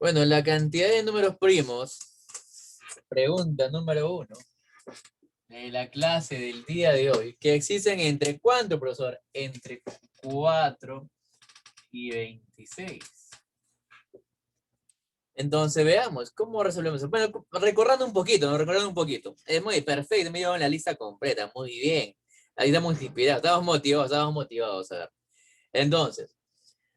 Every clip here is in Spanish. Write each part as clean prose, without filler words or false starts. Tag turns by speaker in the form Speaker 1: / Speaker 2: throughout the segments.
Speaker 1: Bueno, la cantidad de números primos, pregunta número 1 de la clase del día de hoy, que existen entre ¿cuánto, profesor? Entre 4 y 26. Entonces veamos, ¿cómo resolvemos eso? Bueno, recordando un poquito, ¿no? Recordando un poquito. Es muy perfecto, me llevan la lista completa, muy bien. Ahí estamos inspirados, estamos motivados, a ver. Entonces,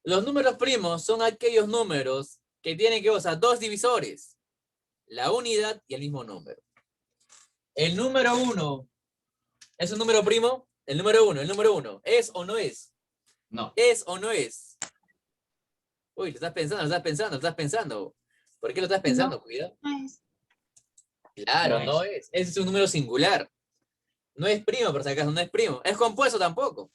Speaker 1: los números primos son aquellos números que tienen que usar dos divisores, la unidad y el mismo número. El número 1 es un número primo. El número uno, ¿es o no es?
Speaker 2: No.
Speaker 1: ¿Es o no es? Uy, lo estás pensando. ¿Por qué lo estás pensando?
Speaker 3: No.
Speaker 1: Cuidado.
Speaker 3: No es.
Speaker 1: Claro, no es. Ese es un número singular. No es primo, por si acaso, no es primo. Es compuesto tampoco.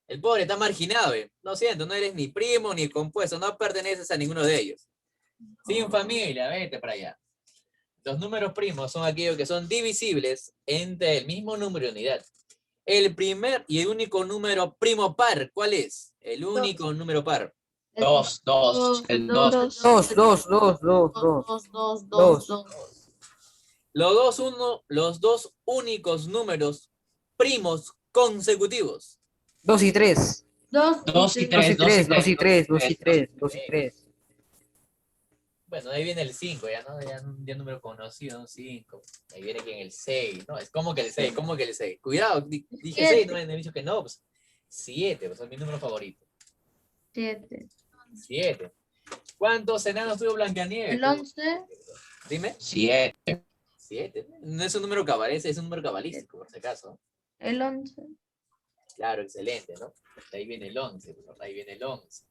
Speaker 1: El pobre está marginado, ¿eh? Lo siento, no eres ni primo ni compuesto, no perteneces a ninguno de ellos. Sin familia, vete para allá. Los números primos son aquellos que son divisibles entre el mismo número de unidad. El primer y el único número primo par, ¿cuál es? El único número par.
Speaker 2: Dos. El dos.
Speaker 3: Dos.
Speaker 1: Los dos únicos números primos consecutivos.
Speaker 4: 2 y 3.
Speaker 3: Dos y tres.
Speaker 4: 2 y 3.
Speaker 1: Bueno, ahí viene el 5, ya, ¿no? Ya un número conocido, un 5. Ahí viene que en el 6, ¿no? Es como que el 6, como que el 6. Cuidado, dije 6, no me he dicho que no, pues 7, pues es mi número favorito.
Speaker 3: 7.
Speaker 1: 7. ¿Cuántos enanos tuvo Blancanieves?
Speaker 3: El 11.
Speaker 1: Dime.
Speaker 2: 7.
Speaker 1: 7. No es un número cabalístico, es un número cabalístico, por si acaso.
Speaker 3: El 11.
Speaker 1: Claro, excelente, ¿no? Ahí viene el 11, ahí viene el 11.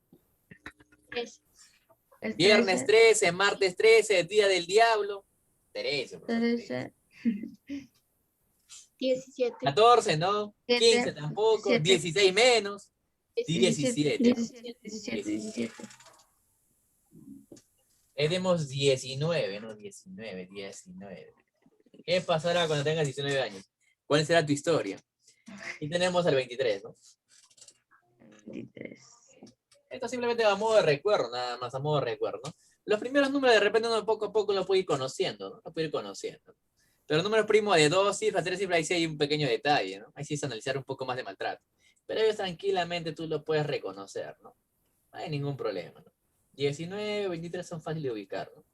Speaker 3: El
Speaker 1: Viernes 13, martes 13, día del diablo. 13, por
Speaker 3: 13.
Speaker 5: 17.
Speaker 1: 14, ¿no?
Speaker 3: 7,
Speaker 1: 15 tampoco.
Speaker 3: 17.
Speaker 1: 16 menos. 17.
Speaker 3: 17.
Speaker 1: Tenemos 19, ¿no? 19. ¿Qué pasará cuando tengas 19 años? ¿Cuál será tu historia? Y tenemos el 23, ¿no?
Speaker 3: 23.
Speaker 1: Esto simplemente a modo de recuerdo, nada más a modo de recuerdo, ¿no? Los primeros números de repente uno poco a poco los puede ir conociendo, ¿no? Los puede ir conociendo. Pero el número primo de 2 cifras, 3 cifras, ahí sí hay un pequeño detalle, ¿no? Ahí sí es analizar un poco más de maltrato. Pero ellos tranquilamente tú lo puedes reconocer, ¿no? No hay ningún problema, ¿no? 19, 23 son fáciles de ubicar, ¿no?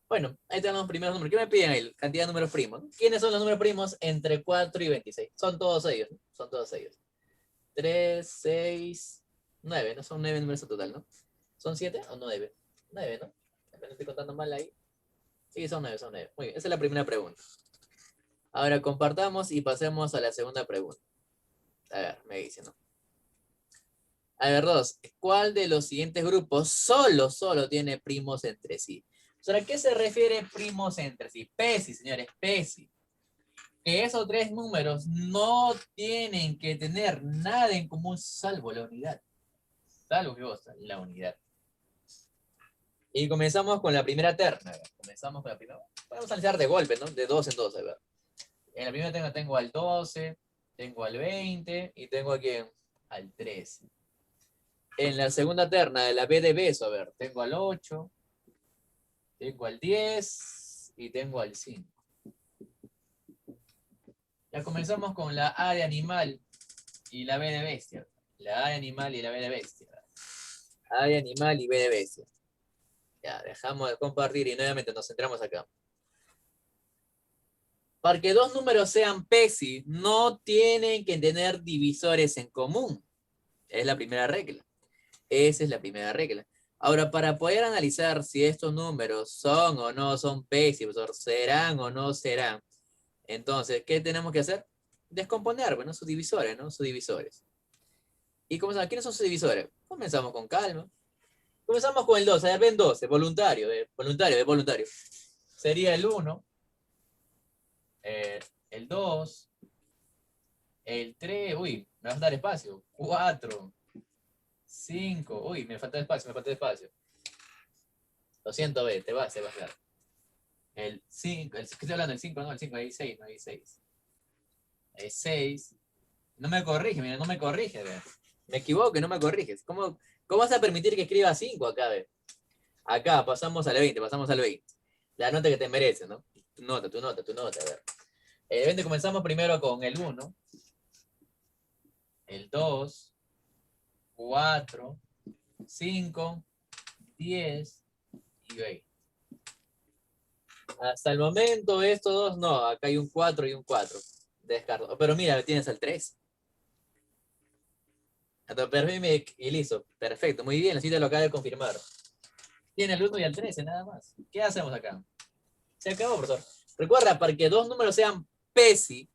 Speaker 1: Bueno, ahí tenemos los primeros números. ¿Qué me piden ahí? Cantidad de números primos, ¿no? ¿Quiénes son los números primos entre 4 y 26? Son todos ellos, ¿no? Son todos ellos. 3, 6, 9, ¿no? Son 9 números en total, ¿no? ¿Son 7 o 9? 9, ¿no? Me estoy contando mal ahí. Sí, son 9, son 9. Muy bien, esa es la primera pregunta. Ahora compartamos y pasemos a la segunda pregunta. A ver, me dice, ¿no? A ver, 2. ¿Cuál de los siguientes grupos solo tiene primos entre sí? O sea, ¿a qué se refiere primos entre sí? PESI, señores, PESI. Que esos tres números no tienen que tener nada en común salvo la unidad. Salvo que vos, la unidad. Y comenzamos con la primera terna. Comenzamos con la primera. Podemos analizar de golpe, ¿no? De dos en dos. A ver. En la primera terna tengo al 12, tengo al 20 y tengo aquí al 13. En la segunda terna de la B de beso, a ver, tengo al 8, tengo al 10 y tengo al 5. Ya comenzamos con la A de animal y la B de bestia. La A de animal y la B de bestia. A de animal y B de bestia. Ya, dejamos de compartir y nuevamente nos centramos acá. Para que dos números sean PESI, no tienen que tener divisores en común. Es la primera regla. Esa es la primera regla. Ahora, para poder analizar si estos números son o no son PESI, o serán o no serán, entonces, ¿qué tenemos que hacer? Descomponer, bueno, sus divisores, ¿no? Sus divisores. ¿Y comenzamos? ¿Quiénes son sus divisores? Comenzamos con calma. Comenzamos con el 2, a ver, ven 12, voluntario, voluntario. Sería el 1, el 2, el 3, uy, me va a faltar espacio, 4, 5, uy, me falta espacio. Lo siento, ve, te vas a quedar. El 5, ¿qué estoy hablando? El 5, no, el 5, ahí 6, no, ahí 6. Ahí 6. No me corrige, mira, no me corrige, ve. Me equivoco y no me corriges. ¿Cómo vas a permitir que escriba 5 acá, ve? Acá pasamos al 20, pasamos al 20. La nota que te merece, ¿no? Tu nota, a ver. El 20 comenzamos primero con el 1, el 2, 4, 5, 10 y 20. Hasta el momento estos dos, no, acá hay un 4 y un 4. Descarto. Pero mira, tienes el 3. Y listo. Perfecto, muy bien, así te lo acaba de confirmar. Tiene el 1 y el 13, nada más. ¿Qué hacemos acá? Se acabó, profesor. Recuerda, para que dos números sean PESI,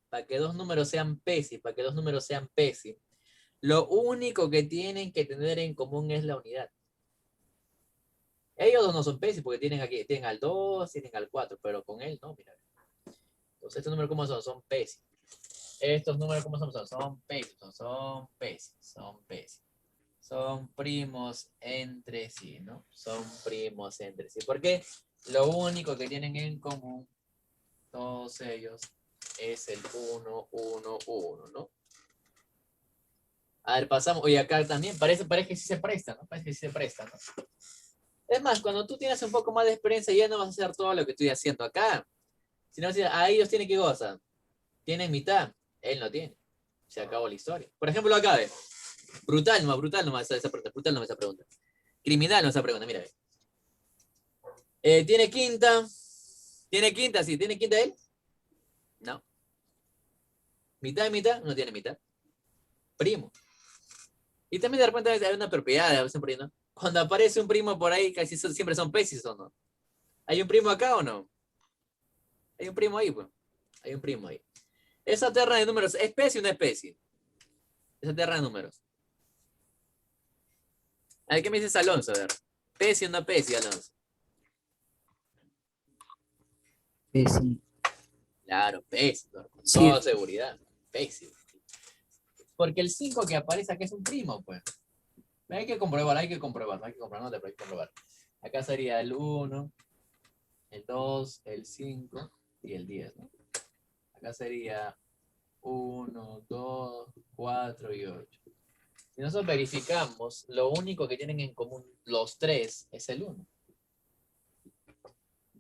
Speaker 1: lo único que tienen que tener en común es la unidad. Ellos dos no son PESI porque tienen al 2, tienen al 4, pero con él no, mira. Entonces, estos números, ¿cómo son? Son PESI. Estos números, ¿cómo son? Son PESI, son PESI. Son primos entre sí, ¿no? Son primos entre sí. ¿Por qué? Lo único que tienen en común todos ellos es el 1, 1, 1, ¿no? A ver, pasamos. Oye, acá también parece que sí se presta, ¿no? Parece que sí se presta, ¿no? Es más, cuando tú tienes un poco más de experiencia, ya no vas a hacer todo lo que estoy haciendo acá. Sino a ellos tienen que gozar. Tienen mitad, él no tiene. Se acabó la historia. Por ejemplo, acá, ve. Brutal nomás esa pregunta. Criminal no esa pregunta, mira. ¿Tiene quinta? ¿Tiene quinta? Sí, ¿tiene quinta él? No. ¿Mitad y mitad? No tiene mitad. Primo. Y también de repente hay una propiedad, a veces por ahí, ¿no? Cuando aparece un primo por ahí, casi siempre son pesis, ¿o no? ¿Hay un primo acá o no? Hay un primo ahí, pues. Hay un primo ahí. Esa terna de números, ¿es especie o no especie? Esa terna de números. A ver, ¿qué me dices Alonso? A ver. ¿Especie o no especie, Alonso?
Speaker 4: Sí.
Speaker 1: Claro, especie, ¿no? Con
Speaker 4: Sí.
Speaker 1: toda seguridad. Especie. Porque el 5 que aparece aquí es un primo, pues. Hay que comprobar, no te hay que comprobar. Acá sería el 1, el 2, el 5 y el 10, ¿no? Acá sería 1, 2, 4 y 8. Si nosotros verificamos, lo único que tienen en común los tres es el 1.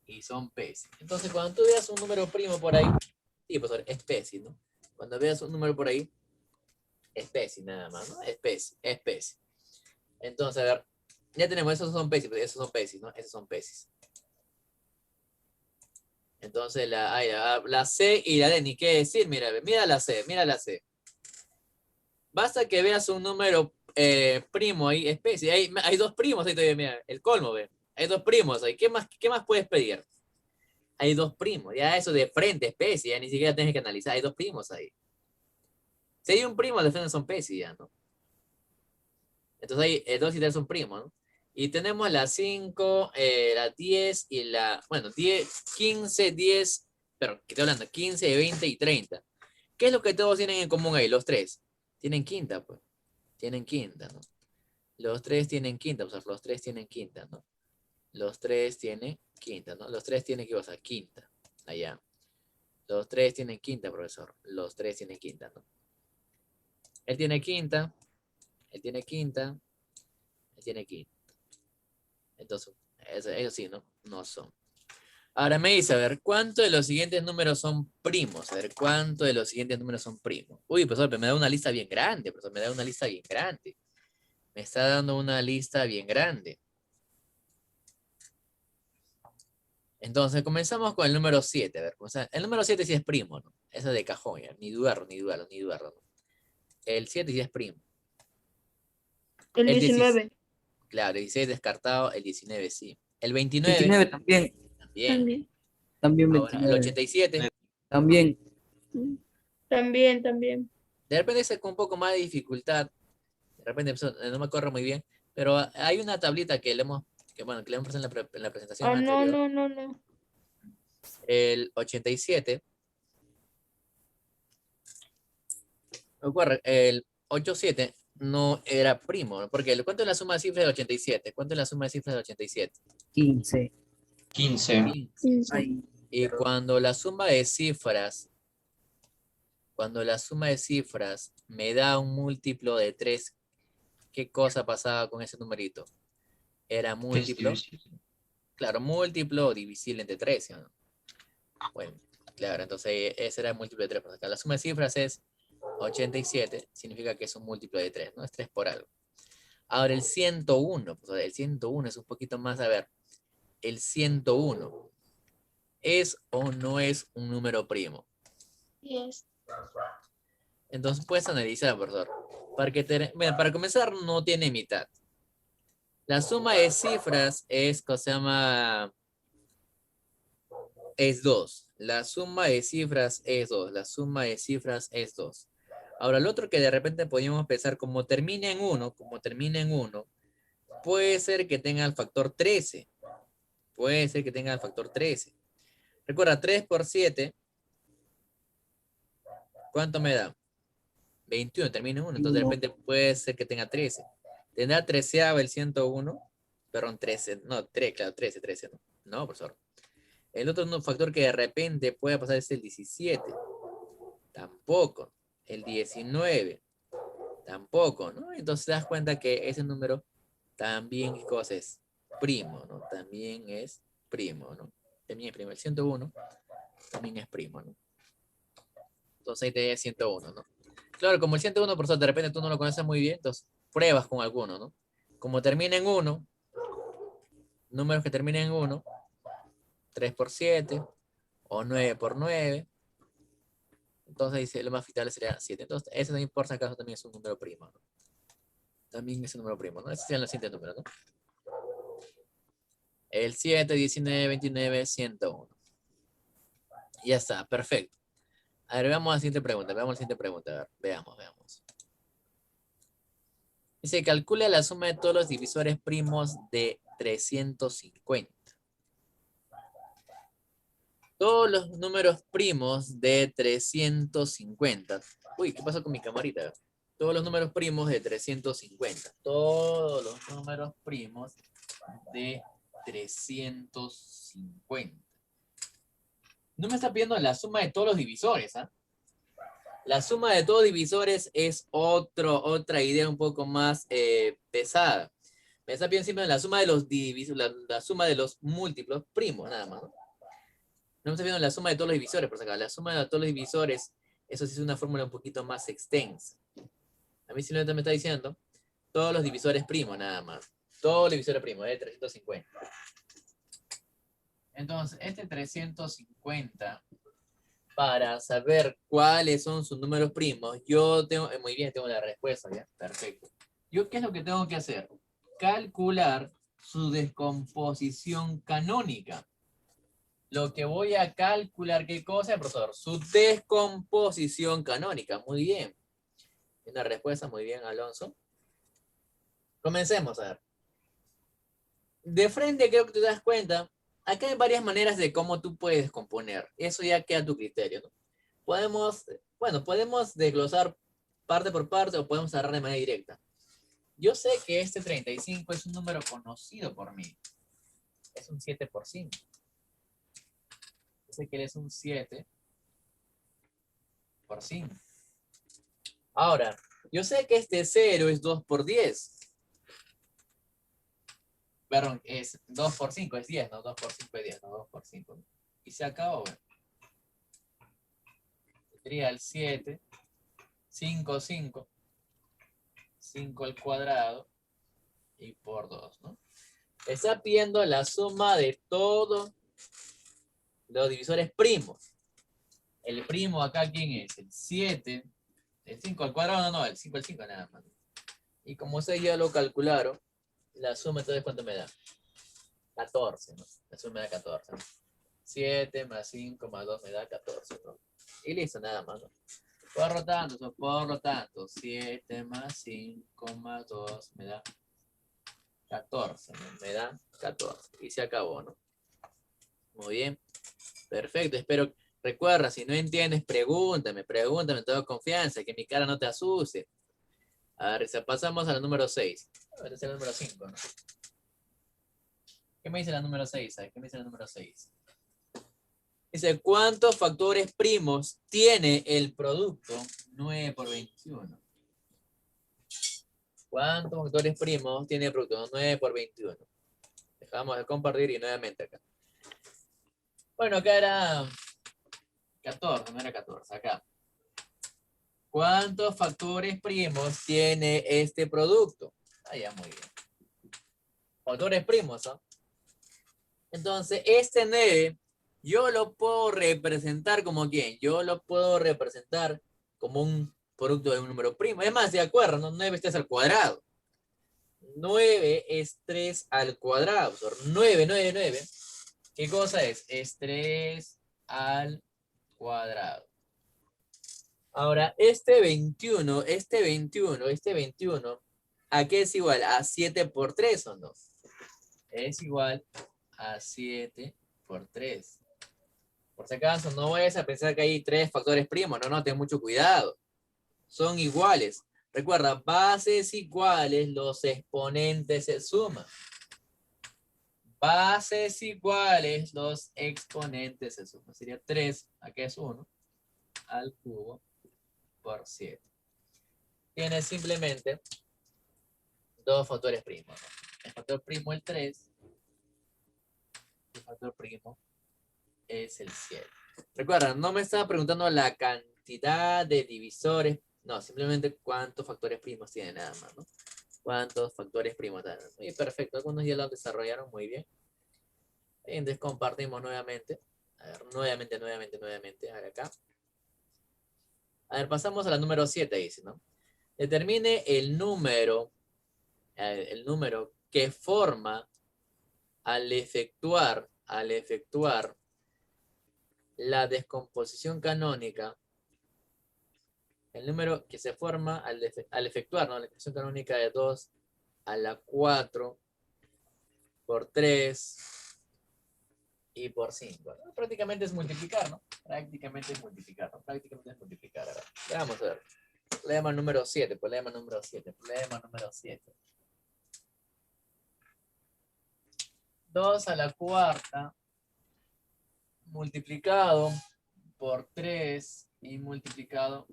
Speaker 1: Y son PESI. Entonces, cuando tú veas un número primo por ahí, sí, profesor, es PESI, ¿no? Cuando veas un número por ahí, es PESI nada más, ¿no? Es PESI. Entonces, a ver, ya tenemos, esos son PESI, ¿no? Esos son PESI. Entonces, la C y la D, ni qué decir, mira la C. Basta que veas un número primo ahí, especie. Hay dos primos ahí todavía, mira, el colmo, ve. Hay dos primos ahí. ¿Qué más puedes pedir? Hay dos primos, ya eso de frente, especie, ya ni siquiera tienes que analizar. Hay dos primos ahí. Si hay un primo, de frente son especie, ya, ¿no? Entonces hay 2 y 3 son primos, ¿no? Y tenemos la 5, la 10 y bueno, 10, 15, 10, pero que estoy hablando, 15, 20 y 30. ¿Qué es lo que todos tienen en común ahí? Los tres. Tienen quinta, pues. Tienen quinta, ¿no? Los tres tienen quinta, o sea, los tres tienen quinta, ¿no? Los tres tienen quinta, ¿no? Los tres tienen que pasar quinta, allá. Los tres tienen quinta, profesor. Los tres tienen quinta, ¿no? Él tiene quinta, él tiene quinta, él tiene quinta. Entonces, ellos sí, ¿no? No son. Ahora me dice, a ver, ¿cuántos de los siguientes números son primos? A ver, ¿cuántos de los siguientes números son primos? Uy, profesor, me da una lista bien grande, profesor, me da una lista bien grande. Me está dando una lista bien grande. Entonces, comenzamos con el número 7. A ver, o sea, el número 7 sí es primo, ¿no? Eso de cajón, ya. Ni dudarlo. ¿No? El 7 sí es primo.
Speaker 3: El
Speaker 1: 19.
Speaker 3: 19.
Speaker 1: Claro, el 16 descartado, el 19 sí. El 29.
Speaker 4: 29 también.
Speaker 1: También.
Speaker 4: También
Speaker 1: Ahora, el
Speaker 4: 29.
Speaker 1: 87.
Speaker 4: También.
Speaker 3: También.
Speaker 1: De repente es con un poco más de dificultad. De repente no me acuerdo muy bien. Pero hay una tablita que le hemos puesto en la presentación
Speaker 3: Oh,
Speaker 1: anterior.
Speaker 3: no.
Speaker 1: El 87. Ocurre, el 87 no era primo, ¿no? Porque ¿cuánto es la suma de cifras del 87? ¿Cuánto es la suma de cifras del 87?
Speaker 4: 15.
Speaker 2: 15.
Speaker 1: 15.
Speaker 4: Ay,
Speaker 1: Y
Speaker 4: perdón.
Speaker 1: cuando la suma de cifras me da un múltiplo de 3, ¿qué cosa pasaba con ese numerito? Era múltiplo Claro, múltiplo o divisible entre 3, ¿sí o no? Bueno, claro, entonces ese era el múltiplo de 3 por acá. La suma de cifras es 87, significa que es un múltiplo de 3, ¿no? Es 3 por algo. Ahora el 101, pues el 101 es un poquito más, a ver, el 101, ¿es o no es un número primo?
Speaker 3: Yes.
Speaker 1: Entonces puedes analizar, profesor. Mira, para comenzar, no tiene mitad. La suma de cifras es, ¿cómo se llama? Es 2. La suma de cifras es 2. La suma de cifras es 2. Ahora, el otro que de repente podríamos pensar, como termina en 1, puede ser que tenga el factor 13. Puede ser que tenga el factor 13. Recuerda, 3 por 7, ¿cuánto me da? 21, termina en 1. Entonces, de
Speaker 4: 1.
Speaker 1: repente puede ser que tenga 13. ¿Tendrá 13 el 101? Perdón, 13. No, 3, claro, 13, ¿no? No, profesor. El otro factor que de repente puede pasar es el 17. Tampoco. El 19. Tampoco, ¿no? Entonces te das cuenta que ese número también, ¿qué cosa es? Primo, ¿no? También es primo, ¿no? También es primo. El 101 también es primo, ¿no? Entonces ahí te da 101, ¿no? Claro, como el 101, por eso de repente tú no lo conoces muy bien, entonces pruebas con alguno, ¿no? Como termina en 1, números que terminen en 1, 3 por 7 o 9 por 9, entonces dice, lo más fiable sería 7. Entonces, ese también, por si acaso, también es un número primo, ¿no? También es un número primo, ¿no? Ese serían los siguientes números, ¿no? El 7, 19, 29, 101. Ya está, perfecto. A ver, veamos la siguiente pregunta. Veamos la siguiente pregunta. A ver, veamos. Dice, calcula la suma de todos los divisores primos de 350. Todos los números primos de 350. Uy, ¿qué pasó con mi camarita? Todos los números primos de 350. Todos los números primos de 350. No me está pidiendo la suma de todos los divisores, ¿ah? La suma de todos divisores es otra idea un poco más pesada. Me está pidiendo siempre la suma de los la suma de los múltiplos primos, nada más, ¿no? No me está pidiendo la suma de todos los divisores, por acá. La suma de todos los divisores, eso sí es una fórmula un poquito más extensa. A mí simplemente me está diciendo todos los divisores primos, nada más. Todos los divisores primos, de 350. Entonces, este 350, para saber cuáles son sus números primos, yo tengo, muy bien, tengo la respuesta, ¿ya? Perfecto. ¿Yo qué es lo que tengo que hacer? Calcular su descomposición canónica. Lo que voy a calcular, ¿qué cosa, profesor? Su descomposición canónica. Muy bien. Una respuesta, muy bien, Alonso. Comencemos a ver. De frente creo que te das cuenta, acá hay varias maneras de cómo tú puedes componer. Eso ya queda a tu criterio, ¿no? Podemos desglosar parte por parte o podemos agarrar de manera directa. Yo sé que este 35 es un número conocido por mí. Es un 7 por 5. Yo sé que él es un 7 por 5. Ahora, yo sé que este 0 es 2 por 10. Perdón, es 2 por 5, es 10, no 2 por 5 es 10, no 2 por 5. Y se acabó, ¿ver? Sería el 7, 5, 5, 5 al cuadrado y por 2, ¿no? Está pidiendo la suma de todos los divisores primos. El primo acá, ¿quién es? El 7, el 5 al cuadrado, no, el 5 al 5 nada más. Y como ustedes ya lo calcularon, la suma entonces, ¿cuánto me da? 14, ¿no? La suma me da 14, ¿no? 7 más 5 más 2 me da 14, ¿no? Y listo, nada más, ¿no? Por lo tanto, 7 más 5 más 2 me da 14, ¿no? Me da 14. Y se acabó, ¿no? Muy bien. Perfecto. Espero, recuerda, si no entiendes, pregúntame, tengo confianza, que mi cara no te asuste. A ver, pasamos al número 6. A ver, es el número 5, ¿no? ¿Qué me dice la número 6? ¿Qué me dice la número 6? Dice, ¿cuántos factores primos tiene el producto 9 por 21? ¿Cuántos factores primos tiene el producto 9 por 21? Vamos a compartir y nuevamente acá. Bueno, acá era 14, no era 14, acá. ¿Cuántos factores primos tiene este producto? Ah, ya, muy bien. Factores primos, ¿ah? Entonces, este 9, yo lo puedo representar como ¿quién? Yo lo puedo representar como un producto de un número primo. Es más, de acuerdo, ¿no? 9 es 3 al cuadrado. 9 es 3 al cuadrado. 9, 9, 9. ¿Qué cosa es? Es 3 al cuadrado. Ahora, este 21, ¿a qué es igual? ¿A 7 por 3 o no? Es igual a 7 por 3. Por si acaso, no vayas a pensar que hay 3 factores primos. No, no, ten mucho cuidado. Son iguales. Recuerda, bases iguales, los exponentes se suman. Bases iguales, los exponentes se suman. Sería 3, aquí es 1, al cubo por 7. Tienes simplemente dos factores primos, ¿no? El factor primo el 3, el factor primo es el 7. Recuerda, no me estaba preguntando la cantidad de divisores, no, simplemente cuántos factores primos tiene nada más, ¿no? ¿Cuántos factores primos tienen? Muy perfecto, algunos ya lo desarrollaron muy bien. Entonces compartimos nuevamente. A ver, nuevamente. A ver acá. A ver, pasamos a la número 7, dice, ¿no? Determine el número que forma al efectuar la descomposición canónica, el número que se forma al efectuar, ¿no? La descomposición canónica de 2 a la 4 por 3 y por 5, ¿no? Prácticamente es multiplicar, ¿no? Prácticamente es multiplicar. A ver, vamos a ver. Problema número 7. 2 a la cuarta multiplicado por 3 y multiplicado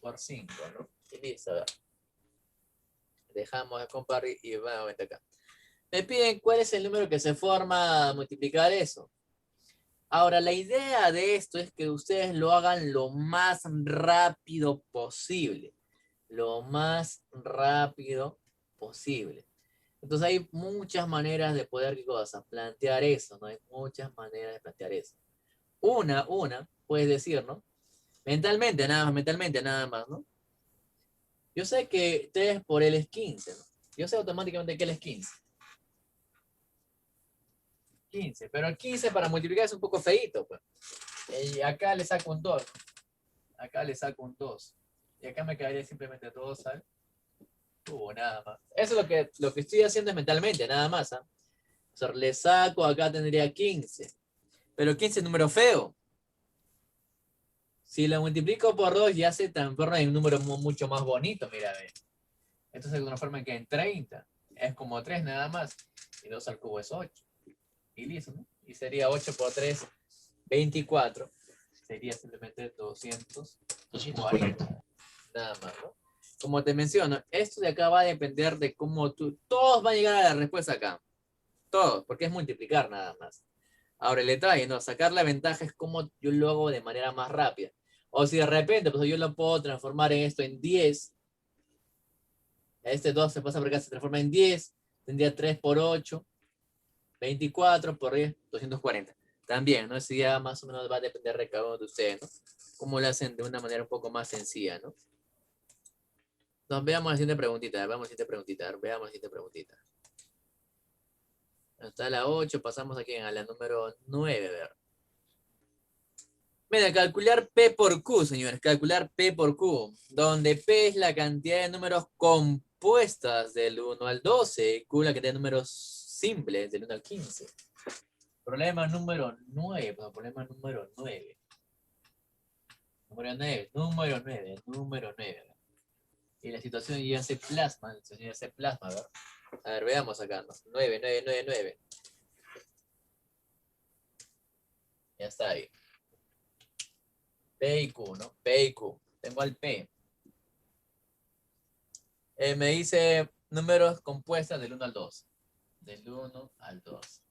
Speaker 1: por 5, ¿no? Y listo, a ver. Dejamos de compartir y nuevamente acá. Me piden cuál es el número que se forma a multiplicar eso. Ahora, la idea de esto es que ustedes lo hagan lo más rápido posible. Lo más rápido posible. Entonces hay muchas maneras de poder, ¿qué cosa? Plantear eso, ¿no? Hay muchas maneras de plantear eso. Una, puedes decir, ¿no? Mentalmente nada más, ¿no? Yo sé que 3 por L es 15, ¿no? Yo sé automáticamente que L es 15. 15, pero el 15 para multiplicar es un poco feíto, pues. Y acá le saco un 2, ¿no? Acá le saco un 2. Y acá me quedaría simplemente 2 al cubo, nada más. Eso es lo que estoy haciendo es mentalmente, nada más, ¿ah? O sea, le saco, acá tendría 15. Pero 15 es número feo. Si lo multiplico por 2 ya se transforma en un número mucho más bonito, mira, ve. Entonces de una forma que en 30 es como 3 nada más. Y 2 al cubo es 8. Y listo, ¿no? Y sería 8 por 3, 24. Sería simplemente 240. Nada más, ¿no? Como te menciono, esto de acá va a depender de cómo tú... Todos van a llegar a la respuesta acá. Todos, porque es multiplicar nada más. Ahora el detalle, ¿no? Sacar la ventaja es como yo lo hago de manera más rápida. O si de repente, pues yo lo puedo transformar en esto en 10. Este 2 se pasa por acá, se transforma en 10. Tendría 3 por 8. 24 por 10, 240. También, ¿no? Eso ya más o menos va a depender de cada uno de ustedes, ¿no? Cómo lo hacen de una manera un poco más sencilla, ¿no? Entonces, veamos la siguiente preguntita. Veamos la siguiente preguntita. Está la 8, pasamos aquí a la número 9, a ver. Mira, calcular P por Q, señores, calcular P por Q, donde P es la cantidad de números compuestas del 1 al 12, Q la cantidad de números simples del 1 al 15. Problema número 9, problema número 9. Número 9. Y la situación ya se plasma, a ver. A ver, veamos acá, ¿no? 9. Ya está ahí. P y Q, ¿no? P y Q. Tengo al P. Me dice números compuestas del 1 al 2. del 1 al 2.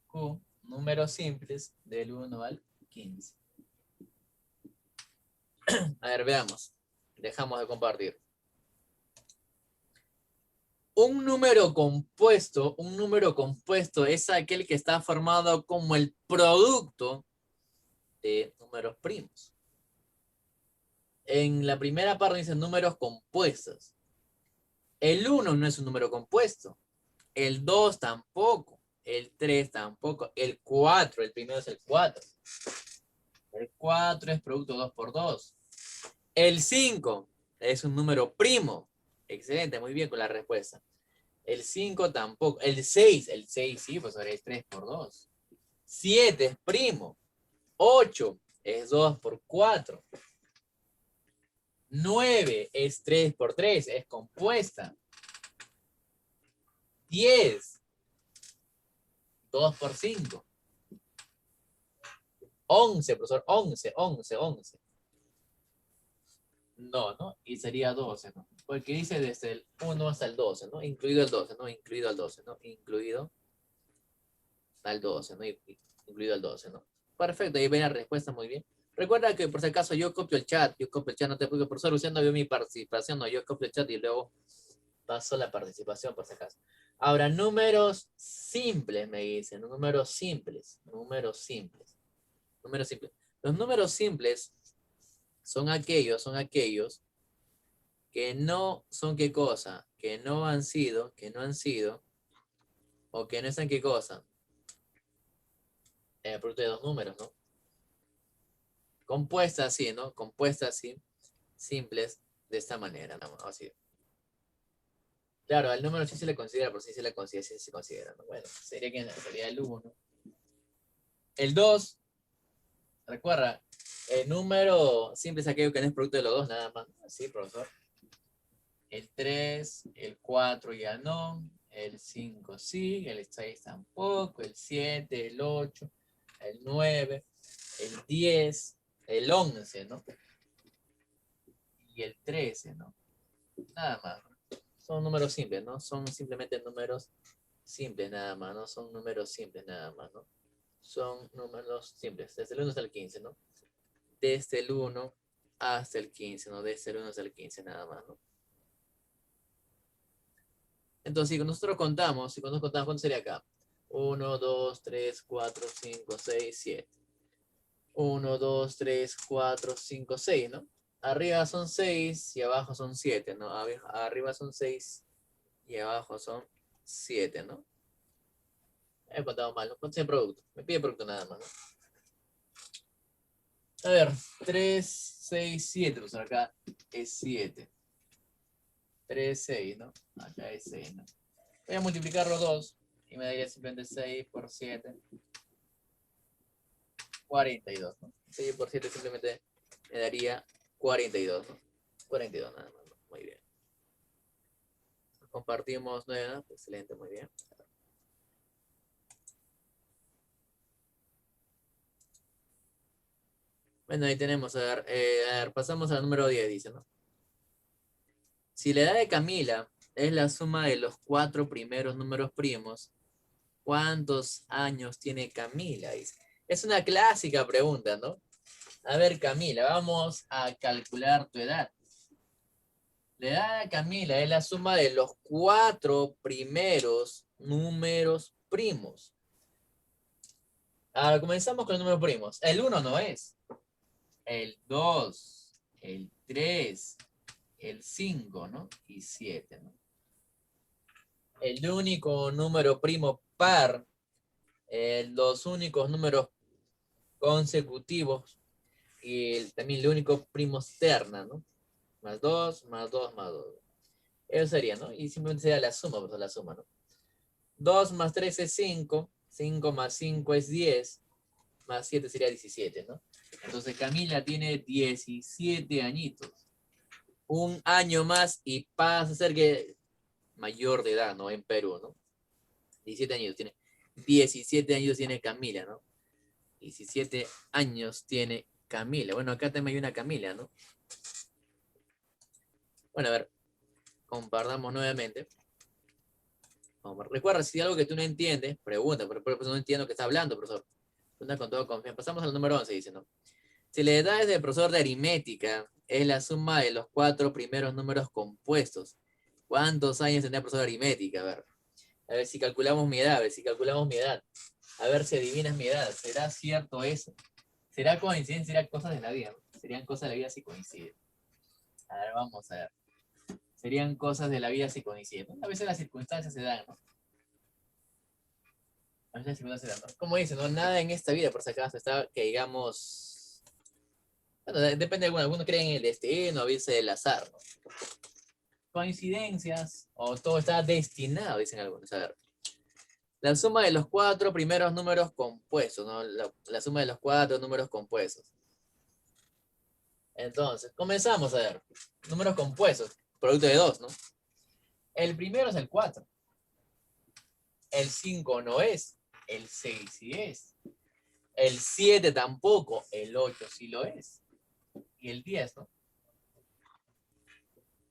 Speaker 1: Q, números simples del 1 al 15. A ver, veamos. Dejamos de compartir. Un número compuesto es aquel que está formado como el producto de números primos. En la primera parte dicen números compuestos. El 1 no es un número compuesto. El 2 tampoco. El 3 tampoco. El 4, el primero es el 4. El 4 es producto 2 por 2. El 5 es un número primo. Excelente, muy bien con la respuesta. El 5 tampoco. El 6 sí, pues ahora es 3 por 2. 7 es primo. 8 es 2 por 4. 9 es 3 por 3, es compuesta. 10, 2 por 5. 11, profesor, 11. No, ¿no? Y sería 12, ¿no? Porque dice desde el 1 hasta el 12, ¿no? Incluido el 12, ¿no? Incluido al 12, ¿no? Incluido al 12, ¿no? Incluido al 12, ¿no? Perfecto, ahí ven la respuesta muy bien. Recuerda que por si acaso yo copio el chat, no te preocupes, profesor, usted no vio mi participación, no, yo copio el chat y luego paso la participación por si acaso. Ahora, números simples, me dicen, números simples. Los números simples son aquellos que no son qué cosa, que no han sido, o que no están qué cosa. Producto de dos números, ¿no? Compuestas así, ¿no? Compuestas así, simples, de esta manera, ¿no? Así. Claro, el número sí se le considera, por sí se le considera, sí se considera, ¿no? Bueno, sería el 1. El 2, recuerda, el número simple es aquello que no es producto de los dos, nada más. Sí, profesor. El 3, el 4 ya no, el 5 sí, el 6 tampoco, el 7, el 8, el 9, el 10, el 11, ¿no? Y el 13, ¿no? Nada más. Son números simples, ¿no? Son simplemente números simples nada más, ¿no? Son números simples nada más, ¿no? Son números simples, desde el 1 hasta el 15, ¿no? Desde el 1 hasta el 15, ¿no? Desde el 1 hasta el 15 nada más, ¿no? Entonces, si nosotros contamos, ¿cuánto sería acá? 1, 2, 3, 4, 5, 6, 7. 1, 2, 3, 4, 5, 6, ¿no? Arriba son 6 y abajo son 7, ¿no? Arriba son 6 y abajo son 7, ¿no? He contado mal, ¿no? ¿Cuánto es el producto? Me pide producto nada más, ¿no? A ver, 3, 6, 7, pues acá es 7. 3, 6, ¿no? Acá es 6, ¿no? Voy a multiplicarlo 2 y me daría simplemente 6 por 7. 42, ¿no? 6 por 7 simplemente me daría 42, ¿no? 42 nada más, ¿no? Muy bien. Compartimos 9, ¿no? Excelente, muy bien. Bueno, ahí tenemos, a ver, pasamos al número 10, dice, ¿no? Si la edad de Camila es la suma de los 4 primeros números primos, ¿cuántos años tiene Camila? Dice. Es una clásica pregunta, ¿no? A ver, Camila, vamos a calcular tu edad. La edad de Camila es la suma de los 4 primeros números primos. Ahora comenzamos con los números primos. El 1 no es. El 2, el 3, el 5, ¿no? Y 7, ¿no? El único número primo par, los únicos números consecutivos y también el único primo terna, ¿no? Más 2, más 2, más 2. Eso sería, ¿no? Y simplemente sería la suma, pues la suma, ¿no? 2 más 3 es 5, 5 más 5 es 10, más 7 sería 17, ¿no? Entonces Camila tiene 17 añitos. Un año más y pasa a ser que mayor de edad, ¿no? En Perú, ¿no? 17 años tiene. 17 años tiene Camila, ¿no? 17 años tiene Camila. Bueno, acá también hay una Camila, ¿no? Bueno, a ver, compartamos nuevamente. Vamos vamos. Recuerda, si hay algo que tú no entiendes, pregunta, pero por ejemplo, no entiendo qué está hablando, profesor. Pregunta con todo confianza. Pasamos al número 11, dice, ¿no? Si la edad del profesor de aritmética es la suma de los 4 primeros números compuestos, ¿cuántos años tendrá el profesor de aritmética? A ver si calculamos mi edad, a ver si calculamos mi edad. A ver si adivinas mi edad. ¿Será cierto eso? ¿Será coincidencia? ¿Será cosas de la vida? ¿No? Serían cosas de la vida si coinciden. A ver, vamos a ver. Serían cosas de la vida si coinciden, ¿no? A veces las circunstancias se dan, ¿no? A veces las circunstancias se dan, ¿no? Como dicen, ¿no? Nada en esta vida, por si acaso, está que digamos... Bueno, depende de algunos. Algunos creen en el destino, a veces el azar, ¿no? Coincidencias, o todo está destinado, dicen algunos. A ver. La suma de los 4 primeros números compuestos, ¿no? La suma de los 4 números compuestos. Entonces, comenzamos a ver. Números compuestos, producto de 2, ¿no? El primero es el 4. El 5 no es. El 6 sí es. El 7 tampoco. El 8 sí lo es. Y el 10, ¿no?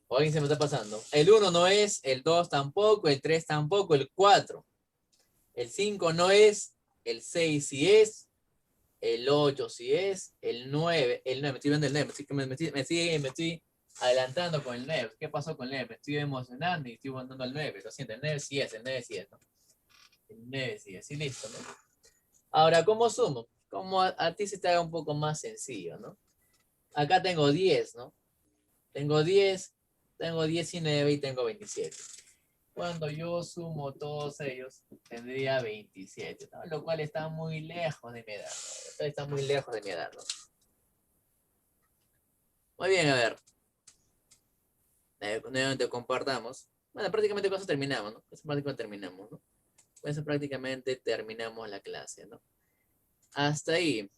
Speaker 1: O alguien se me está pasando. El 1 no es. El 2 tampoco. El 3 tampoco. El 4. El 5 no es. El 6 sí es. El 8 sí es. El 9. El 9. Me estoy viendo el 9. Me estoy adelantando con el 9. ¿Qué pasó con el 9? Me estoy emocionando y estoy mandando al 9. Lo siento. El 9 sí es. El 9 sí es, ¿no? El 9 sí es. Sí, listo, ¿no? Ahora, ¿cómo sumo? Como a ti se te haga un poco más sencillo, ¿no? Acá tengo 10, ¿no? Tengo 10, tengo 19 y tengo 27. Cuando yo sumo todos ellos, tendría 27, ¿no? Lo cual está muy lejos de mi edad, ¿no? Está muy lejos de mi edad, ¿no? Muy bien, a ver. Nuevamente compartamos. Bueno, prácticamente con eso terminamos, ¿no? Con eso prácticamente terminamos, ¿no? Con eso prácticamente terminamos la clase, ¿no? Hasta ahí.